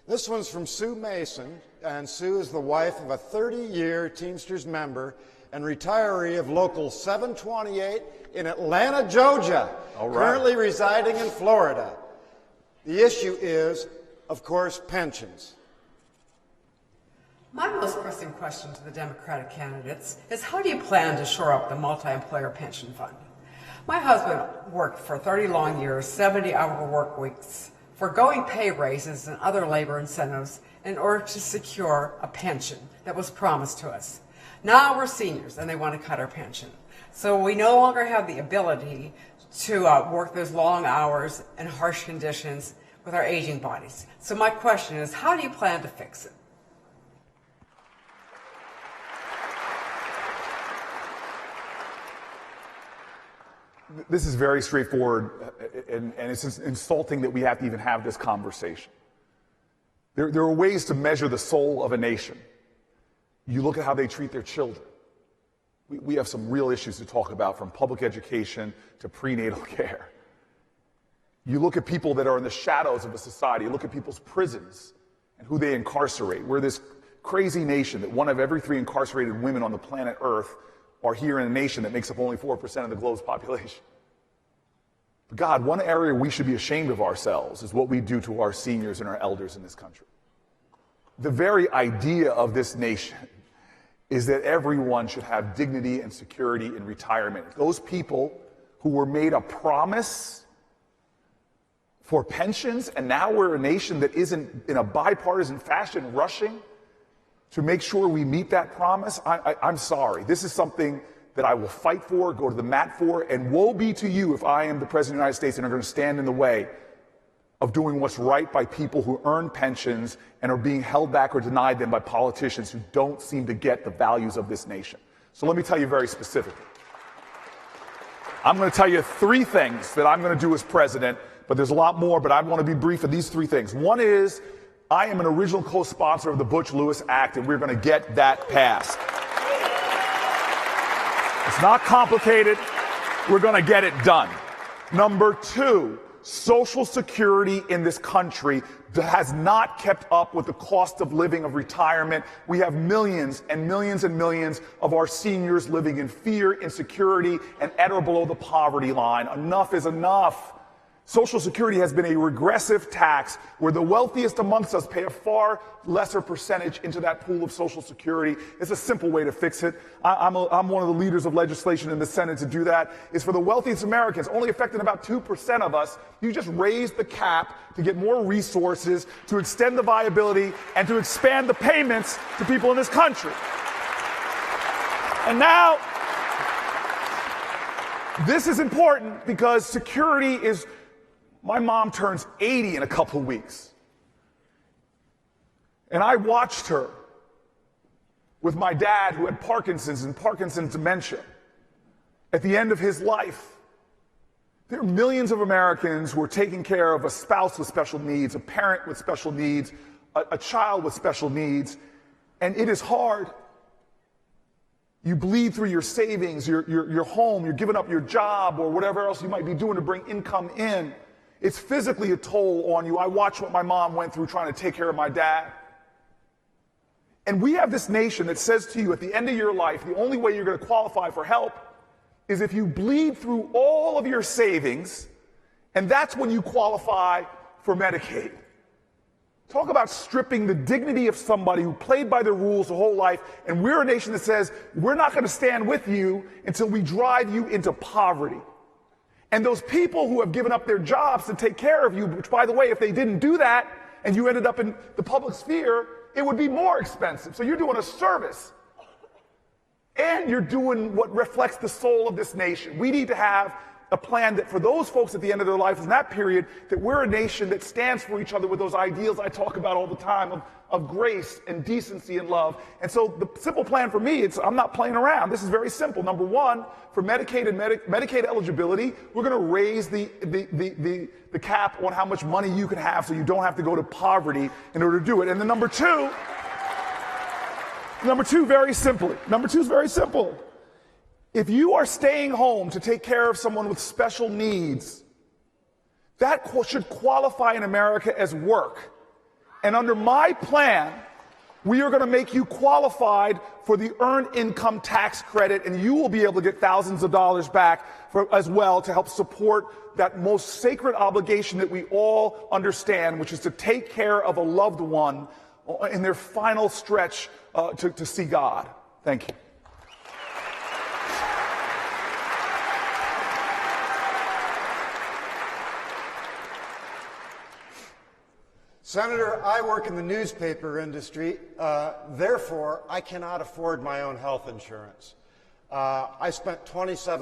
This one's from Sue Mason, and Sue is the wife of a 30-year Teamsters member and retiree of Local 728 in Atlanta, Georgia, currently residing in Florida. The issue is, of course, pensions. My most pressing question to the Democratic candidates is, how do you plan to shore up the multi-employer pension fund? My husband worked for 30 long years, 70-hour work weeks, foregoing pay raises and other labor incentives in order to secure a pension that was promised to us. Now we're seniors and they want to cut our pension. So we no longer have the ability to work those long hours and harsh conditions with our aging bodies. So my question is, how do you plan to fix it? This is very straightforward, and it's insulting that we have to even have this conversation. There are ways to measure the soul of a nation. You look at how they treat their children. We have some real issues to talk about, from public education to prenatal care. You look at people that are in the shadows of a society. You look at people's prisons and who they incarcerate. We're this crazy nation that one of every 3 incarcerated women on the planet Earth are here in a nation that makes up only 4% of the globe's population. But God, one area we should be ashamed of ourselves is what we do to our seniors and our elders in this country. The very idea of this nation is that everyone should have dignity and security in retirement. Those people who were made a promise for pensions, and now we're a nation that isn't in a bipartisan fashion rushing to make sure we meet that promise, I'm sorry. This is something that I will fight for, go to the mat for, and woe be to you if I am the President of the United States and are going to stand in the way of doing what's right by people who earn pensions and are being held back or denied them by politicians who don't seem to get the values of this nation. So let me tell you very specifically. I'm going to tell you 3 things that I'm going to do as president, but there's a lot more, but I want to be brief on these 3 things. One is, I am an original co-sponsor of the Butch-Lewis Act, and we're going to get that passed. It's not complicated. We're going to get it done. Number 2, Social Security in this country has not kept up with the cost of living of retirement. We have millions and millions and millions of our seniors living in fear, insecurity, and at or below the poverty line. Enough is enough. Social Security has been a regressive tax where the wealthiest amongst us pay a far lesser percentage into that pool of Social Security. It's a simple way to fix it. I'm one of the leaders of legislation in the Senate to do that. It's for the wealthiest Americans, only affecting about 2% of us. You just raise the cap to get more resources, to extend the viability, and to expand the payments to people in this country. And now, this is important because security is... My mom turns 80 in a couple of weeks. And I watched her with my dad, who had Parkinson's and Parkinson's dementia, at the end of his life. There are millions of Americans who are taking care of a spouse with special needs, a parent with special needs, a child with special needs, and it is hard. You bleed through your savings, your home, you're giving up your job or whatever else you might be doing to bring income in. It's physically a toll on you. I watched what my mom went through trying to take care of my dad. And we have this nation that says to you at the end of your life, the only way you're going to qualify for help is if you bleed through all of your savings, and that's when you qualify for Medicaid. Talk about stripping the dignity of somebody who played by the rules the whole life, and we're a nation that says we're not going to stand with you until we drive you into poverty. And those people who have given up their jobs to take care of you, which, by the way, if they didn't do that and you ended up in the public sphere, it would be more expensive. So you're doing a service. And you're doing what reflects the soul of this nation. We need to have a plan that for those folks at the end of their life in that period, that we're a nation that stands for each other with those ideals I talk about all the time of grace and decency and love. And so the simple plan for me, I'm not playing around. This is very simple. Number 1, for Medicaid and Medicaid eligibility, we're going to raise the cap on how much money you can have so you don't have to go to poverty in order to do it. And then number two, very simply. Number 2 is very simple. If you are staying home to take care of someone with special needs, that should qualify in America as work. And under my plan, we are going to make you qualified for the Earned Income Tax Credit, and you will be able to get thousands of dollars back as well to help support that most sacred obligation that we all understand, which is to take care of a loved one in their final stretch to see God. Thank you. Senator, I work in the newspaper industry, therefore I cannot afford my own health insurance. I spent 27